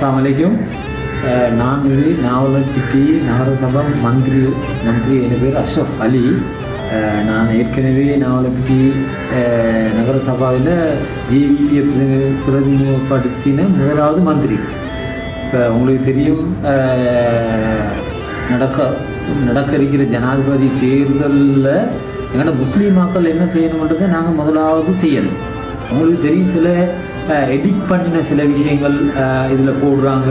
அஸ்ஸலாமு அலைக்கும். நான் நாவலப்பிட்டி நகரசபை மந்திரி என் பேர் அஷ்ரஃப் அலி. நான் ஏற்கனவே நாவலப்பிட்டி நகரசபாவில் ஜேவிபியை பிரதிநிதிப்படுத்தின முதலாவது மந்திரி. இப்போ உங்களுக்கு தெரியும், நடக்க இருக்கிற ஜனாதிபதி தேர்தலில் எங்களோட முஸ்லீம் மக்கள் என்ன செய்யணுன்றதை நாங்கள் முதலாவது செய்யணும். உங்களுக்கு தெரியும், சில எடிட் பண்ணின சில விஷயங்கள் இதில் போடுறாங்க.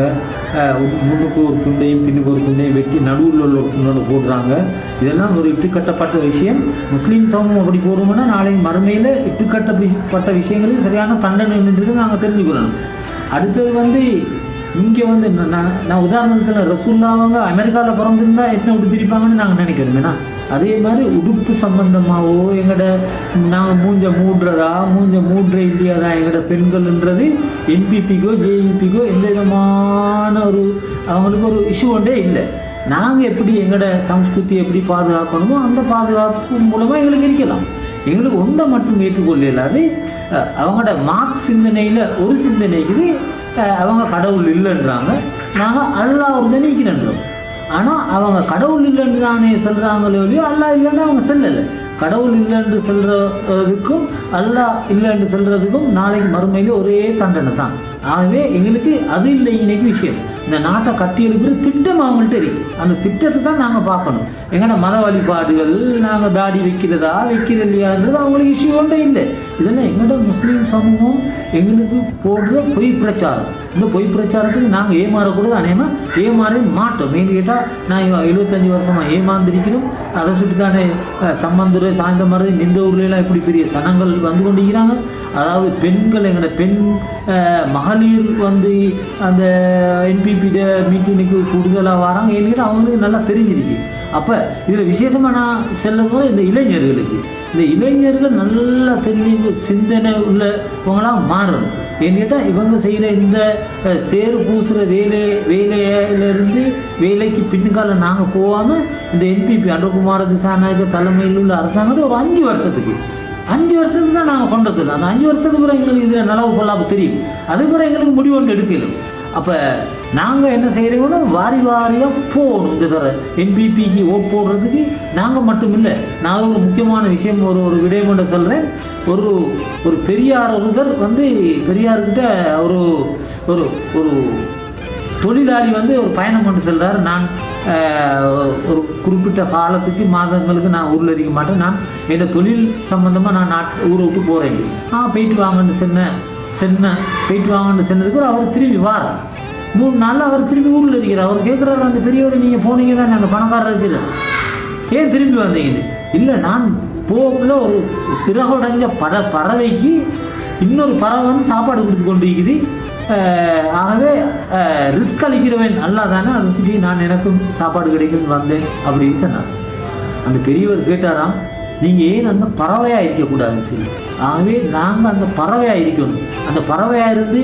முன்னுக்கு ஒரு துண்டையும் பின்னுக்கு ஒரு துண்டையும் வெட்டி நடுவில் உள்ள ஒரு துண்டோடு போடுறாங்க. இதெல்லாம் ஒரு இட்டுக்கட்டப்பட்ட விஷயம். முஸ்லீம் சமூகம் அப்படி போடுவோம்னா நாளை மறுமையில் இட்டுக்கட்டப்பட்ட விஷயங்களுக்கு சரியான தண்டனை நாங்கள் தெரிஞ்சுக்கணும். அடுத்தது இங்கே நான் உதாரணத்தில் ரசூல்லாவங்க அமெரிக்காவில் பிறந்திருந்தா என்ன உடுத்திருப்பாங்கன்னு நாங்கள் நினைக்கிறோம். ஏன்னா அதே மாதிரி உடுப்பு சம்பந்தமாகவோ நாங்கள் மூஞ்ச மூடுற இல்லையா தான் எங்களோட பெண்கள்ன்றது என்பிபிக்கோ ஜேவிபிக்கோ எந்த விதமான அவங்களுக்கு ஒரு இஷ்யூ ஒன்றே இல்லை. நாங்கள் எப்படி எங்களோட சம்ஸ்கிருதியை எப்படி பாதுகாக்கணுமோ அந்த பாதுகாப்பு மூலமாக எங்களுக்கு இருக்கலாம். எங்களுக்கு ஒன்றை மட்டும் ஏற்றுக்கொள்ள இல்லாது அவங்களோட மார்க் சிந்தனையில் ஒரு சிந்தனைக்குது அவங்க கடவுள் இல்லைன்றாங்க, நாங்கள் அல்லாஹ் ஒரு நினைக்கிறோம். ஆனால் அவங்க கடவுள் இல்லைன்னு தானே சொல்கிறாங்களோ இல்லையோ, அல்லாஹ் இல்லைன்னு அவங்க சொல்லலை. கடவுள் இல்லைன்னு சொல்கிறதுக்கும் அல்லாஹ் இல்லைன்னு சொல்கிறதுக்கும் நாளைக்கு மறுமையில் ஒரே தண்டனை தான். ஆகவே எங்களுக்கு அது இல்லை இன்னைக்கு விஷயம். இந்த நாட்டை கட்டி எழுப்புற திட்டம் அவங்கள்ட்ட இருக்குது. அந்த திட்டத்தை தான் நாங்கள் பார்க்கணும். எங்கன்னா மத வழிபாடுகள் நாங்கள் தாடி வைக்கிற இல்லையான்றது அவங்களுக்கு இஷ்யூ ஒன்றே இல்லை. இதெல்லாம் எங்களோட முஸ்லீம் சமூகம் எங்களுக்கு போடுற பொய் பிரச்சாரம். இந்த பொய் பிரச்சாரத்துக்கு நாங்கள் ஏமாறக்கூடாது. அநேகமாக ஏமாற மாட்டோம். மெயின் கேட்டால் நான் 75 வருஷமாக ஏமாந்திருக்கிறோம். அதை சுற்றி தானே சம்பந்தர் சாய்ந்த மாதிரி இந்த ஊர்லாம் எப்படி பெரிய சனங்கள் வந்து கொண்டிருக்கிறாங்க. அதாவது பெண்கள் எங்களோட பெண் மகளிர் அந்த என்பிபிட மீட்டிங்குக்கு கூடுதலாக வராங்க. ஏன்னு அவங்களுக்கு நல்லா தெரிஞ்சிருச்சு. அப்போ இதில் விசேஷமாக நான் செல்லும் போது இந்த இளைஞர்கள் நல்லா தெரிஞ்சு சிந்தனை உள்ளவங்களாம் மாறணும். ஏன்னு கேட்டால் இவங்க செய்கிற இந்த சேறு பூசுகிற வேலையிலேருந்து வேலைக்கு பின்னுக்கால நாங்கள் போகாமல் இந்த என்பிபி அனுகுமார திசாநாயக தலைமையில் உள்ள அரசாங்கத்தை ஒரு 5 வருஷத்துக்கு தான் நாங்கள் கொண்டு சொல்லலாம். அந்த 5 வருஷத்துக்கு பிறகு எங்களுக்கு இதில் நலவு கொள்ளாமல் தெரியும். அது பிறகு எங்களுக்கு முடிவு ஒன்று எடுக்கலும். அப்போ நாங்கள் என்ன செய்கிறோம்னா வாரியாக போகணும். இந்த தர என்பிபிக்கு ஓட் போடுறதுக்கு நாங்கள் மட்டும் இல்லை. நான் ஒரு முக்கியமான விஷயம் ஒரு விடயம் ஒன்று சொல்கிறேன். ஒரு பெரியார் பெரியார்கிட்ட ஒரு தொழிலாளி ஒரு பயணம் கொண்டு செல்கிறார். நான் ஒரு குறிப்பிட்ட காலத்துக்கு மாதங்களுக்கு நான் ஊரில் இருக்க மாட்டேன். நான் என்னோடய தொழில் சம்மந்தமாக நான் ஊரை விட்டு போகிறேன். போயிட்டு வாங்கன்னு போயிட்டு வாங்கன்னு சொன்னதுக்கு அவர் திரும்பி வாரார். 3 நாளில் அவர் திரும்பி ஊரில் இருக்கிறார். அவர் கேட்குறாரு, அந்த பெரியவர் நீங்கள் போனீங்க தான், அந்த பணக்காரர் இருக்கிற ஏன் திரும்பி வந்தீங்கன்னு. இல்லை, நான் போகல ஒரு சிறகுடைஞ்ச பறவைக்கு இன்னொரு பறவை சாப்பாடு கொடுத்து கொண்டு இருக்குது. ஆகவே ரிஸ்க் அளிக்கிறவன் நல்லா தானே, அதை சுற்றி நான் எனக்கும் சாப்பாடு கிடைக்கும்னு வந்தேன் அப்படின்னு சொன்னார். அந்த பெரியவர் கேட்டாராம், நீங்கள் ஏன் அந்த பறவையாக இருக்கக்கூடாதுன்னு சொல்லி. ஆகவே நாங்கள் அந்த பறவையாக இருக்கணும். அந்த பறவையாக இருந்து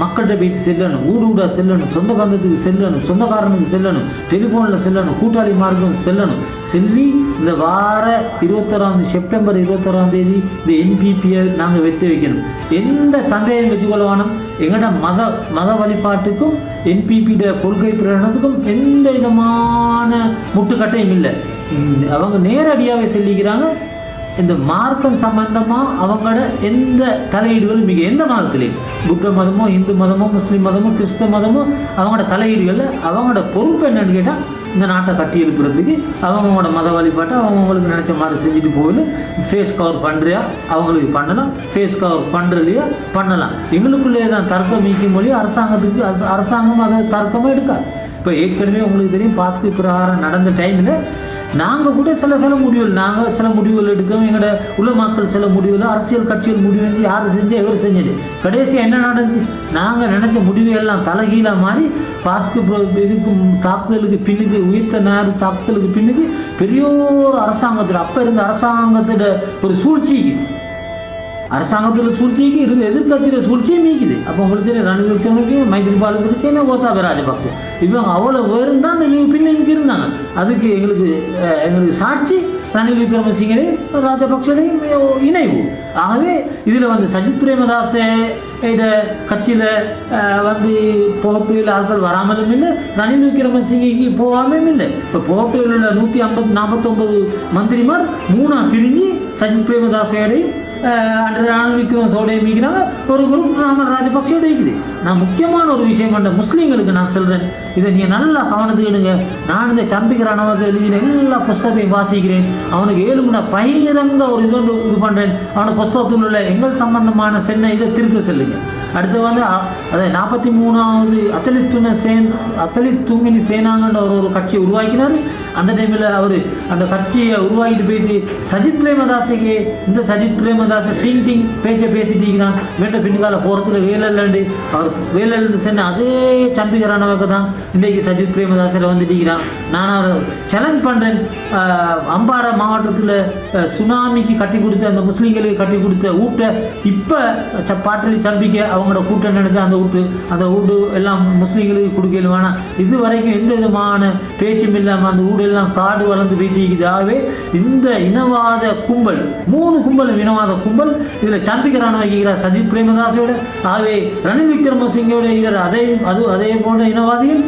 மக்கள்கிட்ட போய்ட்டு செல்லணும், ஊடாக செல்லணும், சொந்த பந்தத்துக்கு செல்லணும், சொந்தக்காரனுக்கு செல்லணும், டெலிஃபோனில் செல்லணும், கூட்டாளி மார்க்கம் செல்லணும். இந்த வார செப்டம்பர் 21 இந்த என்பிபியை நாங்கள் வெற்றி வைக்கணும். எந்த சந்தேகம் வச்சுக்கொள்ள வேணும். எங்களோட மத வழிபாட்டுக்கும் என்பிபியோட கொள்கை பிரகடனத்துக்கும் எந்த விதமான முட்டுக்கட்டையும் இல்லை. அவங்க நேரடியாகவே சொல்லிக்கிறாங்க. இந்த மார்க்கம் சம்பந்தமாக அவங்களோட எந்த தலையீடுகளும் எந்த மதத்திலையும், புத்த மதமோ இந்து மதமோ முஸ்லீம் மதமோ கிறிஸ்தவ மதமோ அவங்களோட தலையீடுகளில் அவங்களோட பொறுப்பு என்னன்னு கேட்டால் இந்த நாட்டை கட்டி எழுப்புறதுக்கு அவங்களோட மத வழிபாட்டை அவங்களுக்கு நினச்ச மாதிரி செஞ்சுட்டு போயிடும். ஃபேஸ் கவர் பண்ணுறியா அவங்களுக்கு பண்ணலாம், ஃபேஸ் கவர் பண்ணுறலையா பண்ணலாம். எங்களுக்குள்ளே தான் தர்க்கம் மீக்கும் மொழி அரசாங்கம் அதை தர்க்கமாக எடுக்காது. இப்போ ஏற்கனவே உங்களுக்கு தெரியும், பாஸ்கு பிரகாரம் நடந்த டைமில் நாங்கள் கூட சில முடிவுகள் எடுக்கிறோம். எங்களோட உலமாக்கள் சில முடிவுகள், அரசியல் கட்சிகள் முடிவு செஞ்சு யார் செஞ்சு எவர் செஞ்சது. கடைசியாக என்ன நடந்துச்சு, நாங்கள் நினச்ச முடிவுகள்லாம் தலைகீழாக மாறி பாஸ்கு தாக்குதலுக்கு பின்னுக்கு தாக்குதலுக்கு பின்னுக்கு பெரிய ஒரு அரசாங்கத்தில் அப்போ இருந்த அரசாங்கத்தோட ஒரு சூழ்ச்சிக்கு இருந்து எதிர்கட்சியில் சூழ்ச்சியே மீக்குது. அப்போ உங்களுக்கு தெரியும், ரணில் விக்ரமசிங்கே, மைத்ரிபால சிறிசேனா, கோத்தாபய ராஜபக்சே இவங்க அவ்வளோ இருந்தால் அந்த பின்னுக்கு இருந்தாங்க. அதுக்கு எங்களுக்கு சாட்சி ரணில் விக்ரமசிங்கடையும் ராஜபக்சடையும் இணைவு. ஆகவே இதில் வந்து சஜித் பிரேமதாச கட்சியில் வந்து போட்டியில் ஆட்கள் வராமலும் இல்லை, ரணில் விக்ரமசிங்கைக்கு போகாமலும் இல்லை. இப்போ போட்டியில் உள்ள 149 மந்திரிமார் 3 பிரிஞ்சு சஜித் பிரேமதாசையோடையும் ரணில் விக்ரமசிங்கோடையும் மீக்கிறாங்க. ஒரு குரூப் நாமல் ராஜபக்சோட இருக்குது. நான் முக்கியமான ஒரு விஷயம் பண்ண முஸ்லீம்களுக்கு நான் சொல்கிறேன், இதை நீங்கள் நல்லா கவனத்துக்கிடுங்க. நான் இந்த சம்பிக்கிறானவங்க எழுதின எல்லா புஸ்தகத்தையும் வாசிக்கிறேன். அவனுக்கு 7 மணி பகிரங்க ஒரு இது பண்ணுறேன். அவனை புஸ்தகத்தில் உள்ள எங்கள் சம்பந்தமான சென்னை இதை திருத்த சொல்லுங்க. அடுத்து வந்து அதை 43வது அத்தலிஸ் தூங்கினி சேனாங்கன்ற ஒரு கட்சியை உருவாக்கினார். அந்த டைமில் அவர் அந்த கட்சியை உருவாக்கிட்டு போயிட்டு சஜித் பிரேமதாசைக்கு இந்த சஜித் பிரேமதாச டிங் பேச்சை பேசிட்டிருக்கிறான். வேண்ட பின்கால போகிறதுல வேலைண்டு அவர் வேலைண்டு சென்ன அதே சம்பிக்கிறானவங்க தான் இன்றைக்கு சஜித் பிரேமதாசரை வந்துட்டிருக்கிறான். நான் அவர் சேலஞ்ச் பண்ணுறேன். அம்பாறை மாவட்டத்தில் சுனாமிக்கு கட்டி கொடுத்த அந்த முஸ்லீம்களுக்கு கட்டி கொடுத்த ஊட்டை இப்போ பாட்டலி சம்பிக்க அவங்களோட கூட்டம் நினைச்சா அந்த வீடு எல்லாம் முஸ்லீம்களுக்கு கொடுக்கல வேணாம். இது வரைக்கும் எந்த விதமான பேச்சும் இல்லாமல் அந்த வீடு எல்லாம் காடு வளர்ந்து போயிட்டு. ஆகவே இந்த இனவாத கும்பல் 3 கும்பலும் இனவாத கும்பல் இதில் சம்பிக்கிறான வைக்கிறார் சஜித் பிரேமதாசோட. ஆகவே ரணில் விக்ரமசிங்கோட அதே போன்ற இனவாதிகள்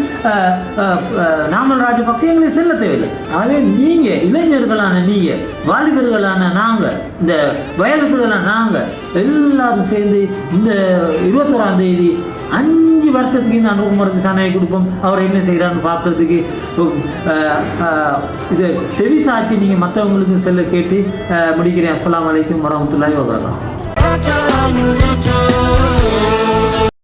நாமல் ராஜபக்சே எங்களை செல்ல தேவையில்லை. ஆகவே நீங்கள் இளைஞர்களான நீங்கள் வாலிபர்களான நாங்கள் இந்த வயதுகளான நாங்கள் எல்லாரும் சேர்ந்து இந்த 21ஆம் தேதி 5 வருஷத்துக்கு இந்த அனுகுமார் திசாநாயை கொடுப்போம். அவர் என்ன செய்கிறான்னு பார்க்குறதுக்கு இதை செவி சாட்சி நீங்கள் மற்றவங்களுக்கு செல்ல கேட்டு முடிக்கிறேன். அஸ்ஸலாமு அலைக்கும் வரஹ்மத்துல்லாஹி வபரகாத்துஹு.